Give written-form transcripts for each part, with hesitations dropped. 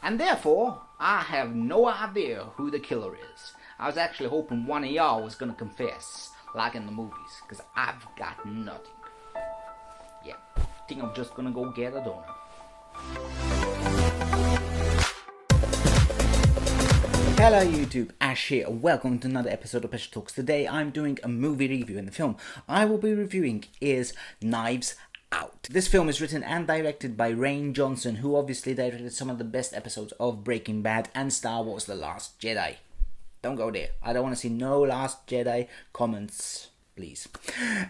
And therefore, I have no idea who the killer is. I was actually hoping one of y'all was gonna confess, like in the movies, because I've got nothing. Yeah, think I'm just gonna go get a donut. Hello YouTube, Ash here, and welcome to another episode of Special Talks. Today I'm doing a movie review, and the film I will be reviewing is Knives Out. This film is written and directed by Rian Johnson, who obviously directed some of the best episodes of Breaking Bad and Star Wars The Last Jedi. Don't go there. I don't want to see no Last Jedi comments, please.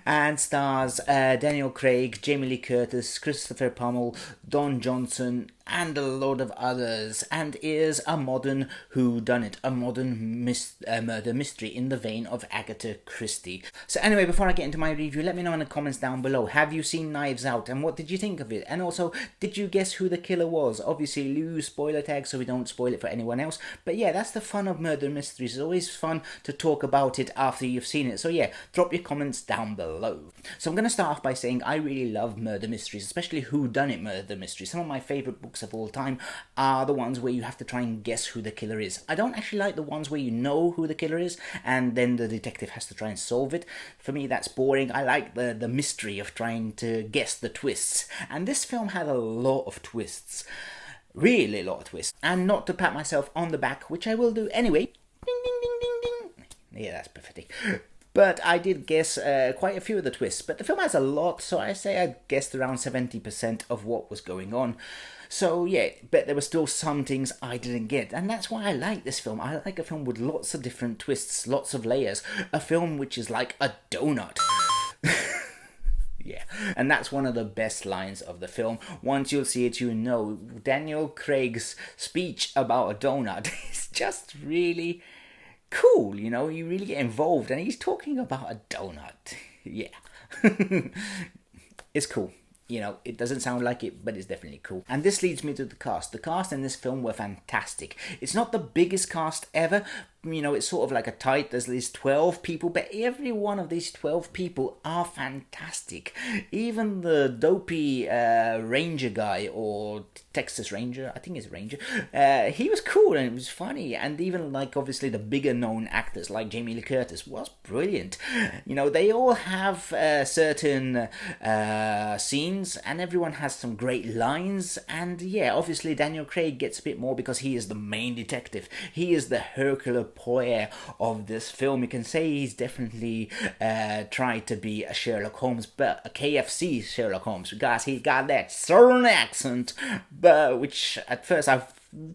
And stars Daniel Craig, Jamie Lee Curtis, Christopher Plummer, Don Johnson, and a load of others, and is a modern whodunit, a modern murder mystery in the vein of Agatha Christie. So anyway, before I get into my review, let me know in the comments down below, have you seen Knives Out, and what did you think of it? And also, did you guess who the killer was? Obviously, lose spoiler tag so we don't spoil it for anyone else, but yeah, that's the fun of murder mysteries. It's always fun to talk about it after you've seen it, so yeah, drop your comments down below. So I'm going to start off by saying I really love murder mysteries, especially whodunit murder mysteries. Some of my favourite books of all time are the ones where you have to try and guess who the killer is. I don't actually like the ones where you know who the killer is and then the detective has to try and solve it. For me, that's boring. I like the mystery of trying to guess the twists, and this film had a lot of twists, really a lot of twists. And not to pat myself on the back, which I will do anyway, ding ding ding ding ding, yeah, that's pathetic, but I did guess quite a few of the twists. But the film has a lot, so I say I guessed around 70% of what was going on. So yeah, but there were still some things I didn't get, and that's why I like this film. I like a film with lots of different twists, lots of layers. A film which is like a donut. Yeah, and that's one of the best lines of the film. Once you'll see it, you know. Daniel Craig's speech about a donut is just really cool, you know, you really get involved, and he's talking about a donut. Yeah. It's cool. You know, it doesn't sound like it, but it's definitely cool. And this leads me to the cast. The cast in this film were fantastic. It's not the biggest cast ever. You know, it's sort of like a tight, there's at least 12 people, but every one of these 12 people are fantastic. Even the dopey Ranger guy, or Texas Ranger, I think it's Ranger, he was cool and it was funny. And even like obviously the bigger known actors like Jamie Lee Curtis was brilliant. You know, they all have certain scenes and everyone has some great lines. And yeah, obviously Daniel Craig gets a bit more because he is the main detective. He is the Hercule Poirot of this film. You can say he's definitely tried to be a Sherlock Holmes, but a KFC Sherlock Holmes, because he got that southern accent, but which at first I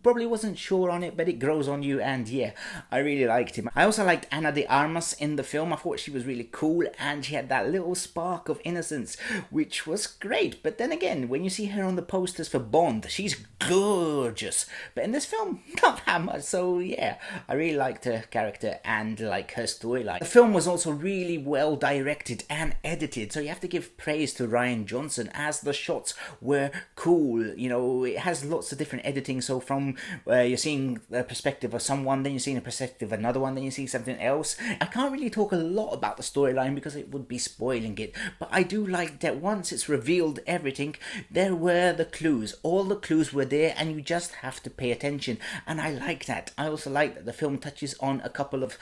probably wasn't sure on it, but it grows on you, and yeah, I really liked him. I also liked Ana de Armas in the film. I thought she was really cool, and she had that little spark of innocence, which was great. But then again, when you see her on the posters for Bond, she's gorgeous. But in this film, not that much. So yeah, I really liked her character and like her storyline. The film was also really well directed and edited, so you have to give praise to Rian Johnson, as the shots were cool. You know, it has lots of different editing, so from you're seeing the perspective of someone, then you're seeing the perspective of another one, then you see something else. I can't really talk a lot about the storyline because it would be spoiling it, but I do like that once it's revealed everything, there were the clues. All the clues were there and you just have to pay attention, and I like that. I also like that the film touches on a couple of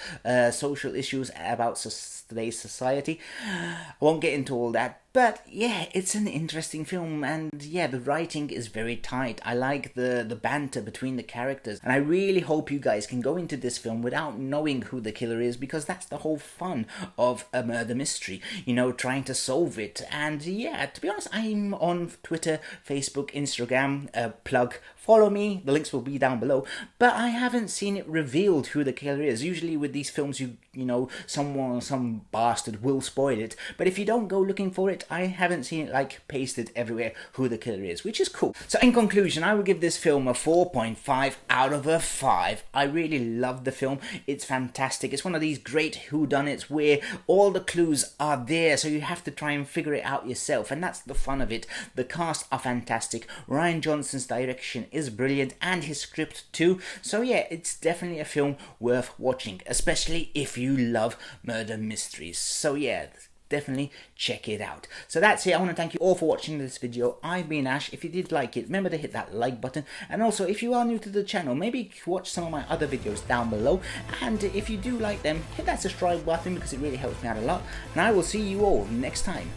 social issues about today's society. I won't get into all that, but yeah, it's an interesting film, and yeah, the writing is very tight. I like the banter between the characters, and I really hope you guys can go into this film without knowing who the killer is, because that's the whole fun of a murder mystery, you know, trying to solve it. And yeah, to be honest, I'm on Twitter, Facebook, Instagram, plug, follow me, the links will be down below, but I haven't seen it revealed who the killer is. Usually with these films, you know, some bastard will spoil it, but if you don't go looking for it, I haven't seen it like pasted everywhere who the killer is, which is cool. So in conclusion, I would give this film a 4.5 out of a 5. I really love the film. It's fantastic. It's one of these great whodunits where all the clues are there, so you have to try and figure it out yourself, and that's the fun of it. The cast are fantastic. Rian Johnson's direction is brilliant, and his script too. So yeah, it's definitely a film worth watching, especially if you love murder mysteries. So yeah, definitely check it out. So that's it. I want to thank you all for watching this video. I've been Ash. If you did like it, remember to hit that like button, and also if you are new to the channel, maybe watch some of my other videos down below, and if you do like them, hit that subscribe button because it really helps me out a lot, and I will see you all next time.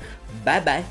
Bye bye.